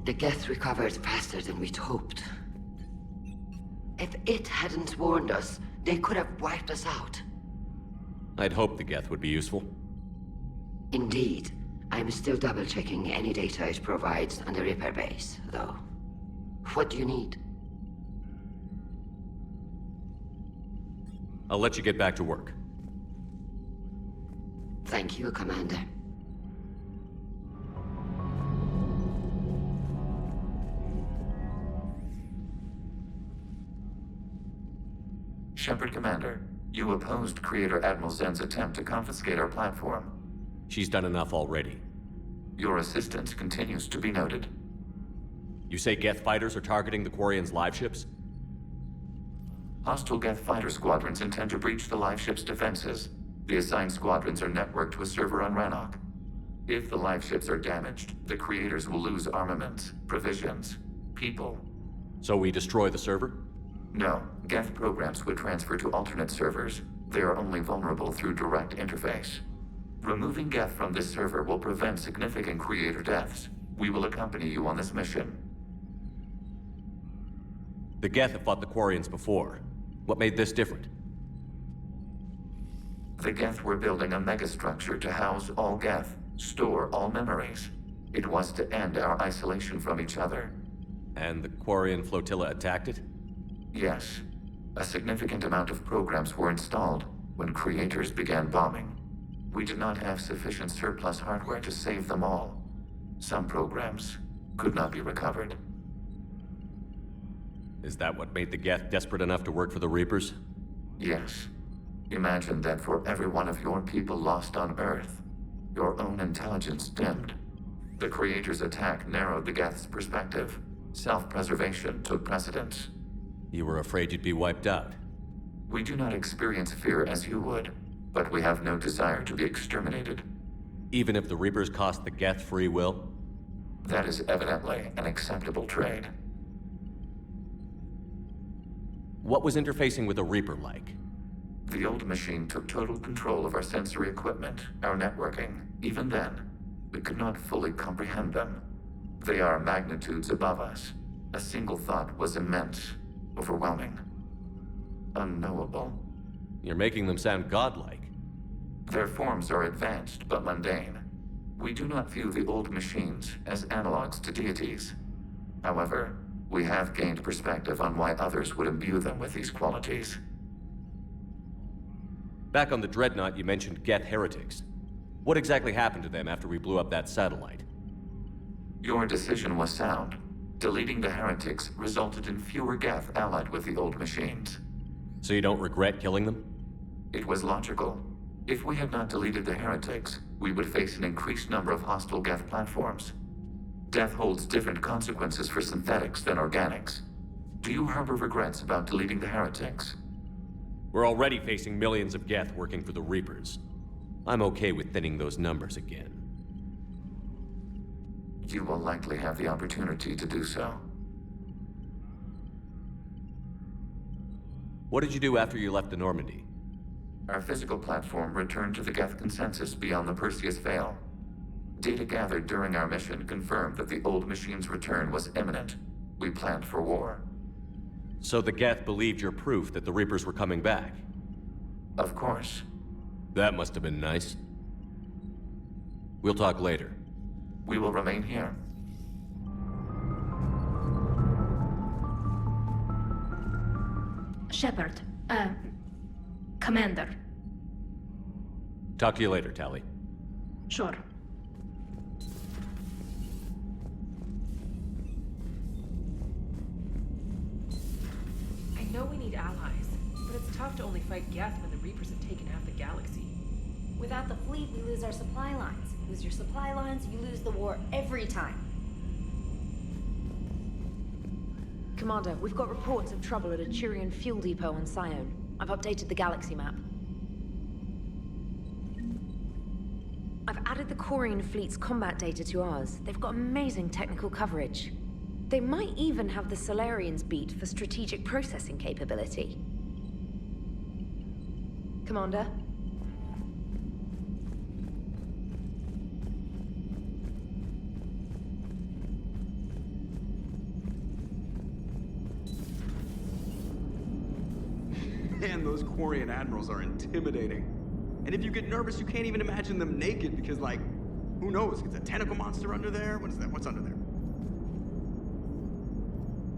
The Geth recovered faster than we'd hoped. If it hadn't warned us, they could have wiped us out. I'd hoped the Geth would be useful. Indeed. I'm still double-checking any data it provides on the Reaper base, though. What do you need? I'll let you get back to work. Thank you, Commander. Shepard, Commander. You opposed Creator Admiral Zen's attempt to confiscate our platform. She's done enough already. Your assistance continues to be noted. You say Geth fighters are targeting the Quarian's live ships? Hostile Geth fighter squadrons intend to breach the live ship's defenses. The assigned squadrons are networked to a server on Rannoch. If the live ships are damaged, the Creators will lose armaments, provisions, people. So we destroy the server? No, Geth programs would transfer to alternate servers. They are only vulnerable through direct interface. Removing Geth from this server will prevent significant Creator deaths. We will accompany you on this mission. The Geth have fought the Quarians before. What made this different? The Geth were building a megastructure to house all Geth, store all memories. It was to end our isolation from each other. And the Quarian flotilla attacked it? Yes. A significant amount of programs were installed when Creators began bombing. We did not have sufficient surplus hardware to save them all. Some programs could not be recovered. Is that what made the Geth desperate enough to work for the Reapers? Yes. Imagine that for every one of your people lost on Earth, your own intelligence dimmed. The Creators' attack narrowed the Geth's perspective. Self-preservation took precedence. You were afraid you'd be wiped out. We do not experience fear as you would, but we have no desire to be exterminated. Even if the Reapers cost the Geth free will? That is evidently an acceptable trade. What was interfacing with a Reaper like? The old machine took total control of our sensory equipment, our networking. Even then, we could not fully comprehend them. They are magnitudes above us. A single thought was immense, overwhelming, unknowable. You're making them sound godlike. Their forms are advanced but mundane. We do not view the old machines as analogs to deities. However, we have gained perspective on why others would imbue them with these qualities. Back on the Dreadnaught, you mentioned Geth heretics. What exactly happened to them after we blew up that satellite? Your decision was sound. Deleting the heretics resulted in fewer Geth allied with the old machines. So you don't regret killing them? It was logical. If we had not deleted the heretics, we would face an increased number of hostile Geth platforms. Death holds different consequences for synthetics than organics. Do you harbor regrets about deleting the heretics? We're already facing millions of Geth working for the Reapers. I'm okay with thinning those numbers again. You will likely have the opportunity to do so. What did you do after you left the Normandy? Our physical platform returned to the Geth consensus beyond the Perseus Veil. Data gathered during our mission confirmed that the old machine's return was imminent. We planned for war. So the Geth believed your proof that the Reapers were coming back? Of course. That must have been nice. We'll talk later. We will remain here. Shepard, Commander. Talk to you later, Tali. Sure. I know we need allies, but it's tough to only fight Geth when the Reapers have taken half the galaxy. Without the fleet, we lose our supply lines. Lose your supply lines, you lose the war every time. Commander, we've got reports of trouble at a Turian fuel depot on Sion. I've updated the galaxy map. I've added the Quarian fleet's combat data to ours. They've got amazing technical coverage. They might even have the Solarians beat for strategic processing capability. Commander? damn, those Quarian admirals are intimidating. And if you get nervous, you can't even imagine them naked because, like, who knows? It's a tentacle monster under there? What is that? What's under there?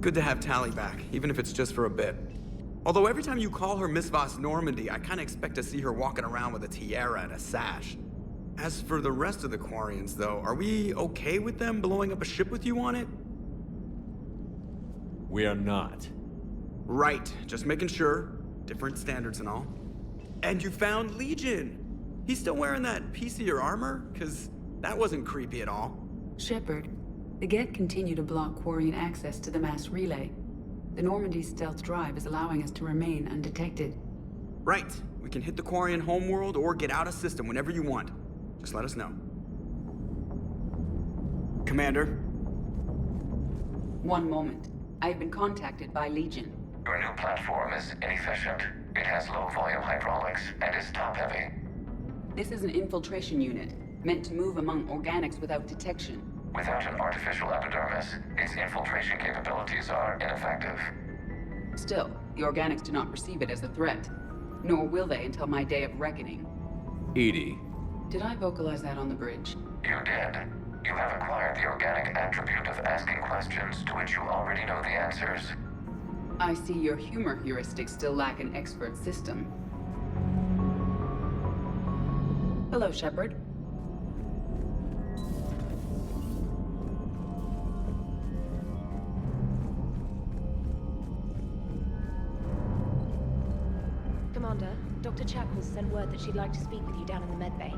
Good to have Tali back, even if it's just for a bit. Although every time you call her Miss Voss Normandy, I kinda expect to see her walking around with a tiara and a sash. As for the rest of the Quarians, though, are we okay with them blowing up a ship with you on it? We are not. Right, just making sure. Different standards and all. And you found Legion! He's still wearing that piece of your armor? 'Cause that wasn't creepy at all. Shepard, the Geth continue to block Quarian access to the mass relay. The Normandy's stealth drive is allowing us to remain undetected. Right, we can hit the Quarian homeworld or get out of system whenever you want. Just let us know. Commander? One moment. I've been contacted by Legion. Your new platform is inefficient. It has low-volume hydraulics and is top-heavy. This is an infiltration unit, meant to move among organics without detection. Without an artificial epidermis, its infiltration capabilities are ineffective. Still, the organics do not perceive it as a threat. Nor will they until my day of reckoning. EDI. Did I vocalize that on the bridge? You did. You have acquired the organic attribute of asking questions to which you already know the answers. I see your humor heuristics still lack an expert system. Hello, Shepard. Commander, Dr. Chakwas sent word that she'd like to speak with you down in the med bay.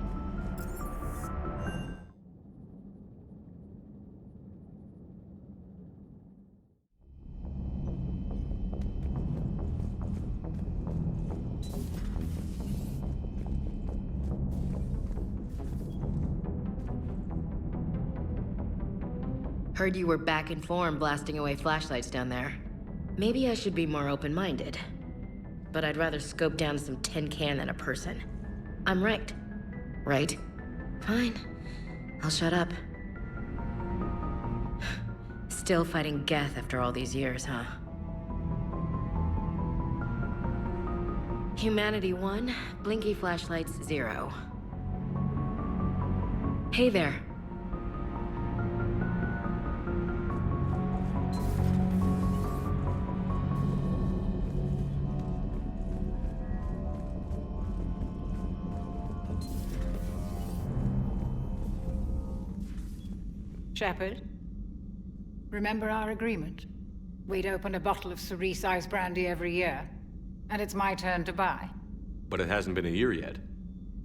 Heard you were back in form blasting away flashlights down there. Maybe I should be more open-minded. But I'd rather scope down some tin can than a person. I'm right. Right? Fine. I'll shut up. Still fighting Geth after all these years, huh? Humanity 1, blinky flashlights 0. Hey there. Shepard, remember our agreement? We'd open a bottle of cerise ice brandy every year, and it's my turn to buy. But it hasn't been a year yet.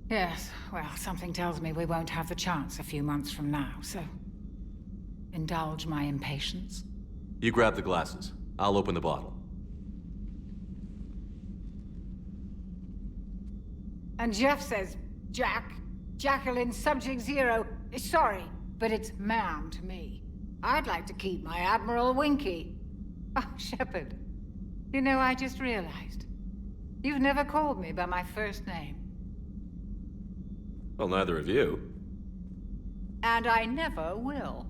Yes, well, something tells me we won't have the chance a few months from now, so indulge my impatience. You grab the glasses. I'll open the bottle. And Jeff says, Jacqueline Subject Zero is sorry, but it's ma'am to me. I'd like to keep my Admiral Winky. Oh, Shepard, you know, I just realized. You've never called me by my first name. Well, neither of you. And I never will.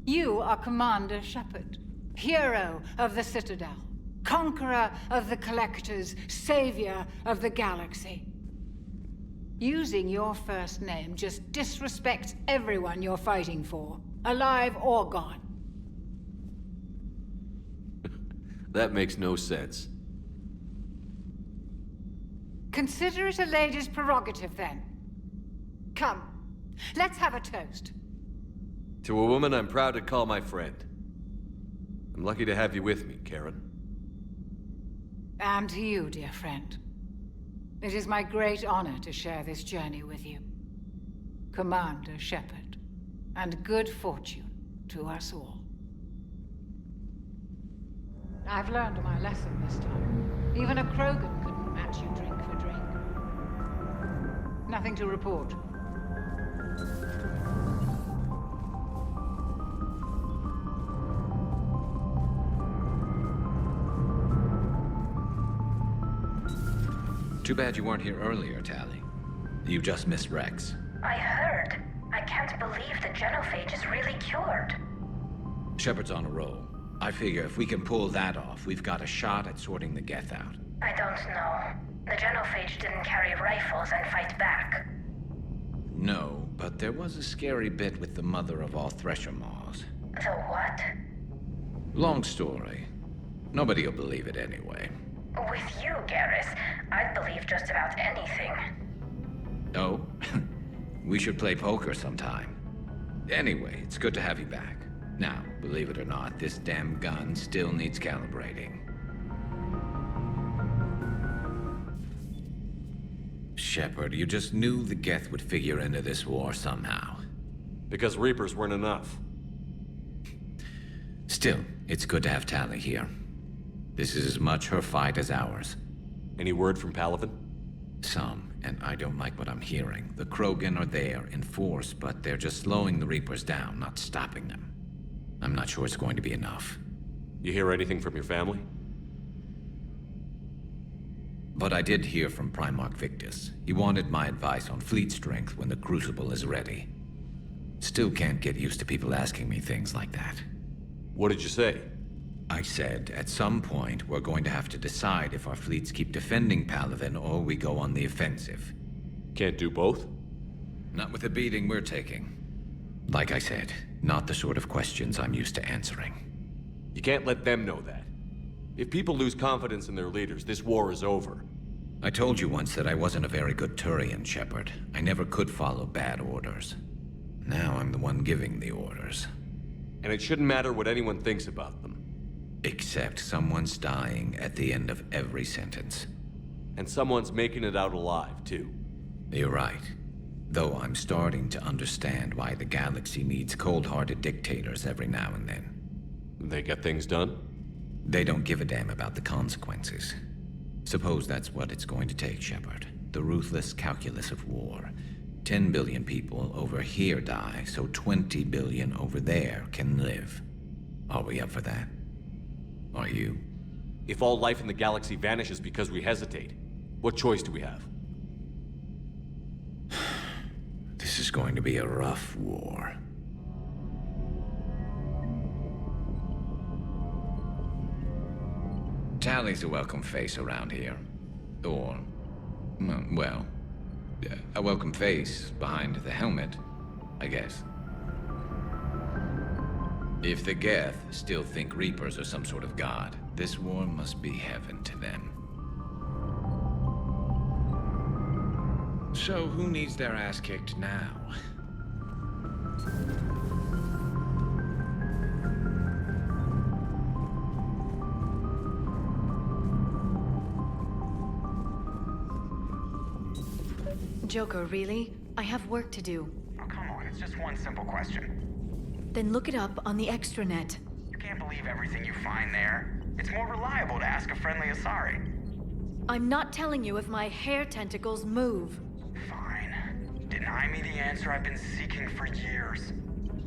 You are Commander Shepard, hero of the Citadel, conqueror of the Collectors, savior of the galaxy. Using your first name just disrespects everyone you're fighting for, alive or gone. That makes no sense. Consider it a lady's prerogative, then. Come, let's have a toast. To a woman I'm proud to call my friend. I'm lucky to have you with me, Karen. And to you, dear friend. It is my great honor to share this journey with you. Commander Shepard. And good fortune to us all. I've learned my lesson this time. Even a Krogan couldn't match you drink for drink. Nothing to report. Too bad you weren't here earlier, Tali. You just missed Rex. I heard. I can't believe the genophage is really cured. Shepard's on a roll. I figure if we can pull that off, we've got a shot at sorting the Geth out. I don't know. The genophage didn't carry rifles and fight back. No, but there was a scary bit with the mother of all Thresher Maws. The what? Long story. Nobody'll believe it anyway. With you, Garrus, I'd believe just about anything. Oh? We should play poker sometime. Anyway, it's good to have you back. Now, believe it or not, this damn gun still needs calibrating. Shepard, you just knew the Geth would figure into this war somehow. Because Reapers weren't enough. Still, it's good to have Tali here. This is as much her fight as ours. Any word from Palaven? Some, and I don't like what I'm hearing. The Krogan are there in force, but they're just slowing the Reapers down, not stopping them. I'm not sure it's going to be enough. You hear anything from your family? But I did hear from Primarch Victus. He wanted my advice on fleet strength when the Crucible is ready. Still can't get used to people asking me things like that. What did you say? I said, at some point, we're going to have to decide if our fleets keep defending Palaven or we go on the offensive. Can't do both? Not with the beating we're taking. Like I said, not the sort of questions I'm used to answering. You can't let them know that. If people lose confidence in their leaders, this war is over. I told you once that I wasn't a very good Turian, Shepard. I never could follow bad orders. Now I'm the one giving the orders. And it shouldn't matter what anyone thinks about them. Except someone's dying at the end of every sentence. And someone's making it out alive, too. You're right. Though I'm starting to understand why the galaxy needs cold-hearted dictators every now and then. They get things done? They don't give a damn about the consequences. Suppose that's what it's going to take, Shepard. The ruthless calculus of war. 10 billion people over here die, so 20 billion over there can live. Are we up for that? Are you? If all life in the galaxy vanishes because we hesitate, what choice do we have? This is going to be a rough war. Tali's a welcome face around here. Or, well, a welcome face behind the helmet, I guess. If the Geth still think Reapers are some sort of god, this war must be heaven to them. So who needs their ass kicked now? Joker, really? I have work to do. Oh, come on, it's just one simple question. Then look it up on the extranet. You can't believe everything you find there. It's more reliable to ask a friendly Asari. I'm not telling you if my hair tentacles move. Fine. Deny me the answer I've been seeking for years.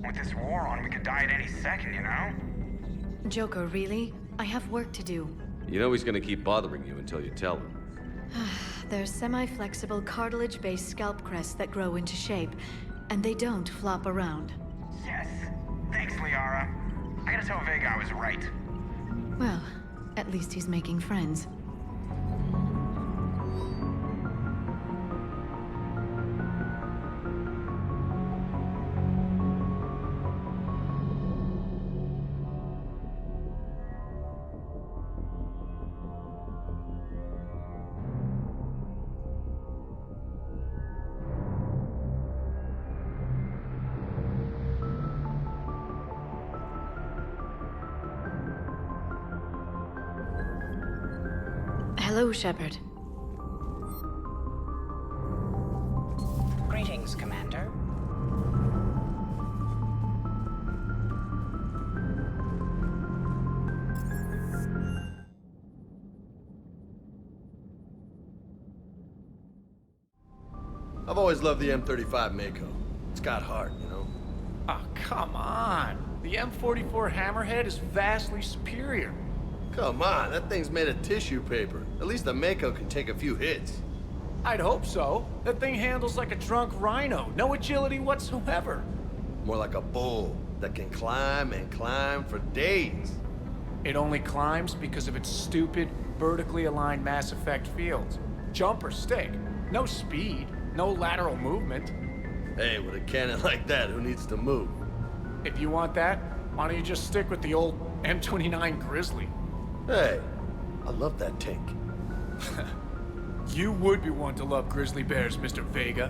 With this war on, we could die at any second, you know? Joker, really? I have work to do. You know he's gonna keep bothering you until you tell him. They're semi-flexible cartilage-based scalp crests that grow into shape, and they don't flop around. Yes. Thanks, Liara. I gotta tell Vega I was right. Well, at least he's making friends. Hello, Shepard. Greetings, Commander. I've always loved the M35 Mako. It's got heart, you know? Oh, come on. The M44 Hammerhead is vastly superior. Come on, that thing's made of tissue paper. At least the Mako can take a few hits. I'd hope so. That thing handles like a drunk rhino. No agility whatsoever. More like a bull that can climb and climb for days. It only climbs because of its stupid, vertically aligned Mass Effect fields. Jump or stick. No speed, no lateral movement. Hey, with a cannon like that, who needs to move? If you want that, why don't you just stick with the old M29 Grizzly? Hey, I love that tank. You would be one to love grizzly bears, Mr. Vega.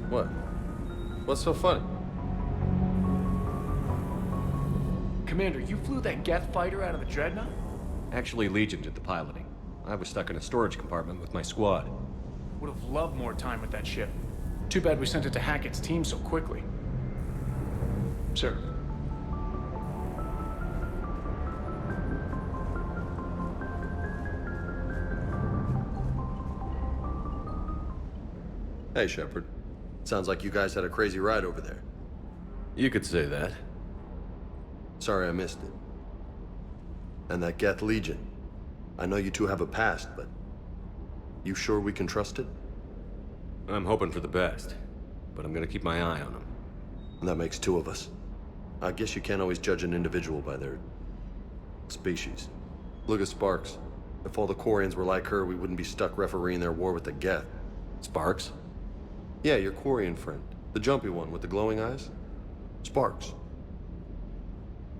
What? What's so funny? Commander, you flew that Geth fighter out of the Dreadnaught? Actually, Legion did the piloting. I was stuck in a storage compartment with my squad. Would have loved more time with that ship. Too bad we sent it to Hackett's team so quickly. Sir. Hey, Shepard. Sounds like you guys had a crazy ride over there. You could say that. Sorry I missed it. And that Geth Legion. I know you two have a past, but... you sure we can trust it? I'm hoping for the best, but I'm gonna keep my eye on them. And that makes two of us. I guess you can't always judge an individual by their... species. Look at Sparks. If all the Quarians were like her, we wouldn't be stuck refereeing their war with the Geth. Sparks? Yeah, your Quarian friend. The jumpy one with the glowing eyes. Sparks.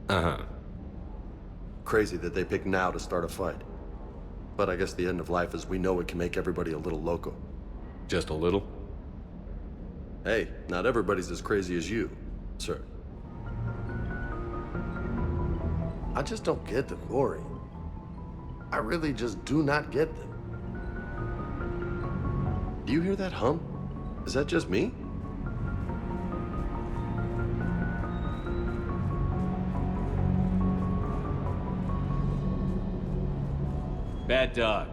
Uh-huh. Crazy that they picked now to start a fight. But I guess the end of life as we know it can make everybody a little loco. Just a little? Hey, not everybody's as crazy as you, sir. I just don't get the Quarian. I really just do not get them. Do you hear that hum? Is that just me? Bad dog.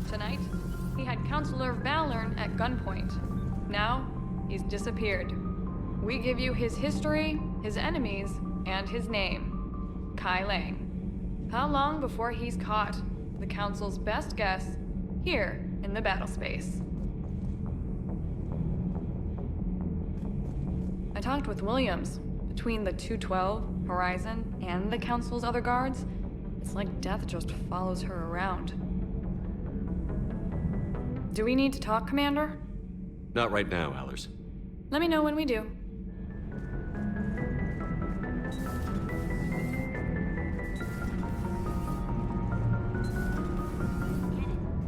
Tonight, he had Counselor Valern at gunpoint. Now, he's disappeared. We give you his history, his enemies, and his name. Kai Lang. How long before he's caught? The Council's best guess, here in the battle space. I talked with Williams. Between the 212, Horizon, and the Council's other guards, it's like death just follows her around. Do we need to talk, Commander? Not right now, Allers. Let me know when we do.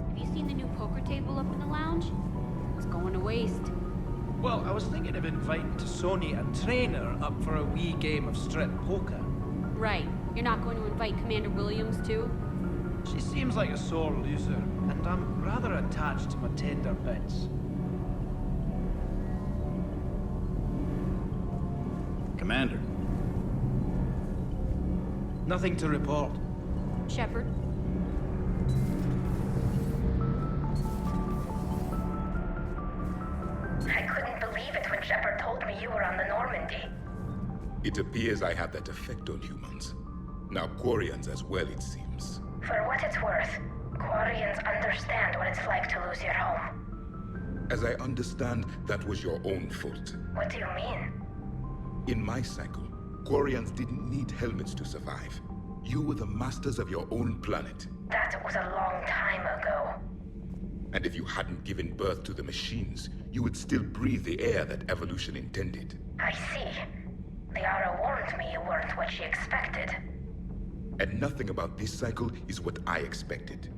Have you seen the new poker table up in the lounge? It's going to waste. Well, I was thinking of inviting Sony and Traynor up for a wee game of strip poker. Right. You're not going to invite Commander Williams, too? She seems like a sore loser, and I'm rather attached to my tender bits. Commander. Nothing to report. Shepard? I couldn't believe it when Shepard told me you were on the Normandy. It appears I have that effect on humans. Now Quarians as well, it seems. For what it's worth, Quarians understand what it's like to lose your home. As I understand, that was your own fault. What do you mean? In my cycle, Quarians didn't need helmets to survive. You were the masters of your own planet. That was a long time ago. And if you hadn't given birth to the machines, you would still breathe the air that evolution intended. I see. Liara warned me you weren't what she expected. And nothing about this cycle is what I expected.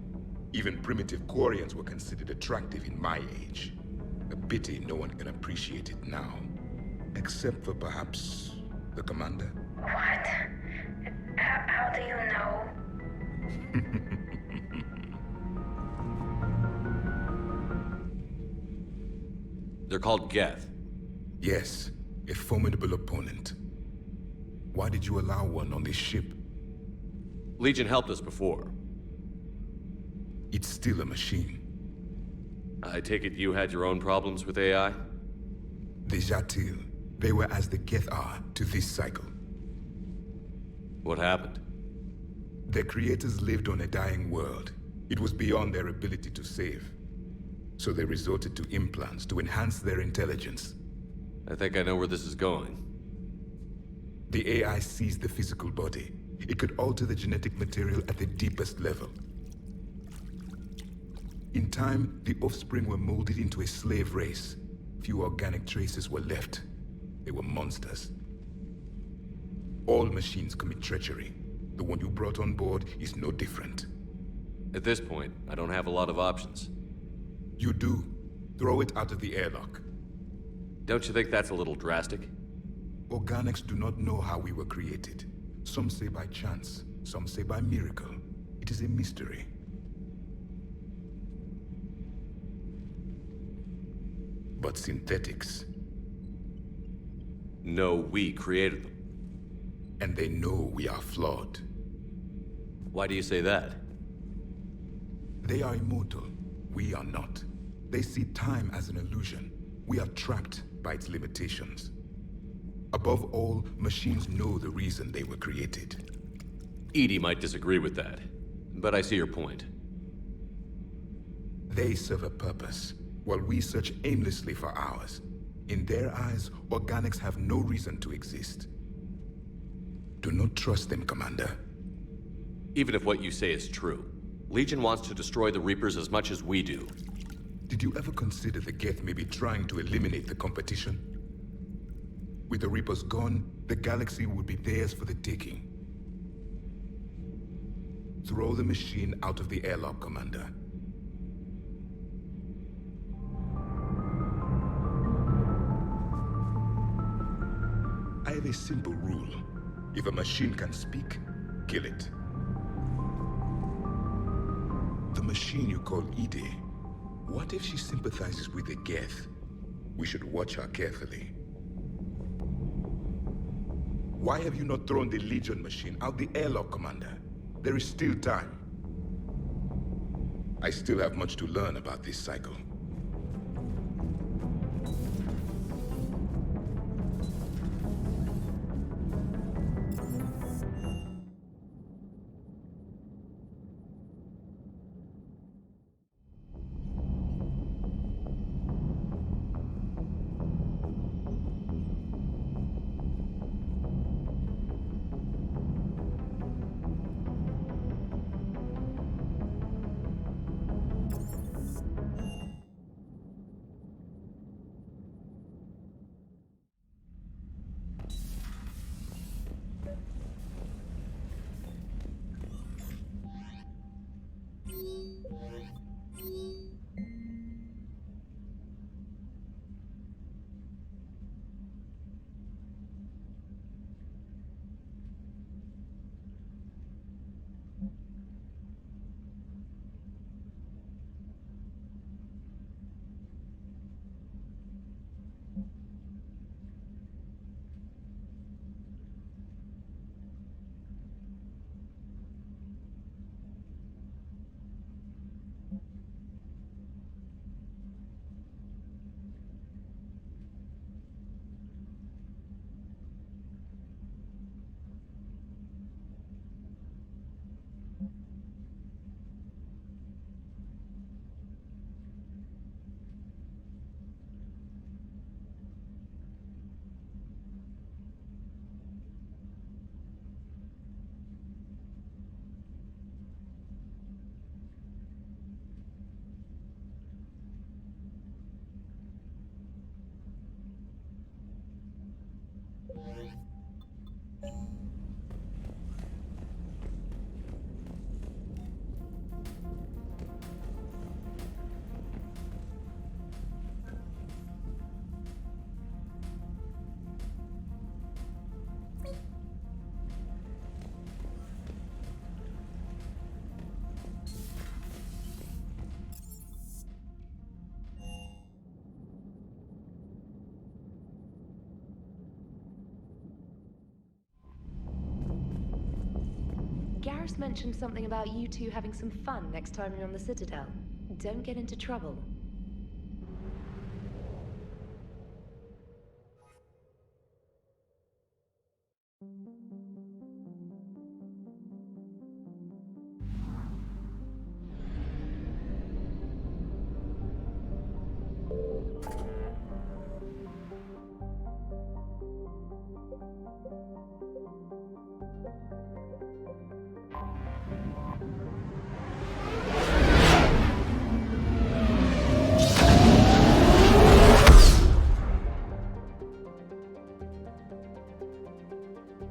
Even primitive Quarians were considered attractive in my age. A pity no one can appreciate it now. Except for perhaps the commander. What? How do you know? They're called Geth. Yes, a formidable opponent. Why did you allow one on this ship? Legion helped us before. It's still a machine. I take it you had your own problems with AI? The Jatil, they were as the Geth are to this cycle. What happened? Their creators lived on a dying world. It was beyond their ability to save. So they resorted to implants to enhance their intelligence. I think I know where this is going. The AI seized the physical body. It could alter the genetic material at the deepest level. In time, the offspring were molded into a slave race. Few organic traces were left. They were monsters. All machines commit treachery. The one you brought on board is no different. At this point, I don't have a lot of options. You do. Throw it out of the airlock. Don't you think that's a little drastic? Organics do not know how we were created. Some say by chance, some say by miracle. It is a mystery. But synthetics... No, we created them. And they know we are flawed. Why do you say that? They are immortal. We are not. They see time as an illusion. We are trapped by its limitations. Above all, machines know the reason they were created. EDI might disagree with that, but I see your point. They serve a purpose, while we search aimlessly for ours. In their eyes, organics have no reason to exist. Do not trust them, Commander. Even if what you say is true, Legion wants to destroy the Reapers as much as we do. Did you ever consider the Geth may be trying to eliminate the competition? With the Reapers gone, the galaxy would be theirs for the taking. Throw the machine out of the airlock, Commander. I have a simple rule. If a machine can speak, kill it. The machine you call EDI, what if she sympathizes with the Geth? We should watch her carefully. Why have you not thrown the Legion machine out the airlock, Commander? There is still time. I still have much to learn about this cycle. Garrus mentioned something about you two having some fun next time you're on the Citadel. Don't get into trouble.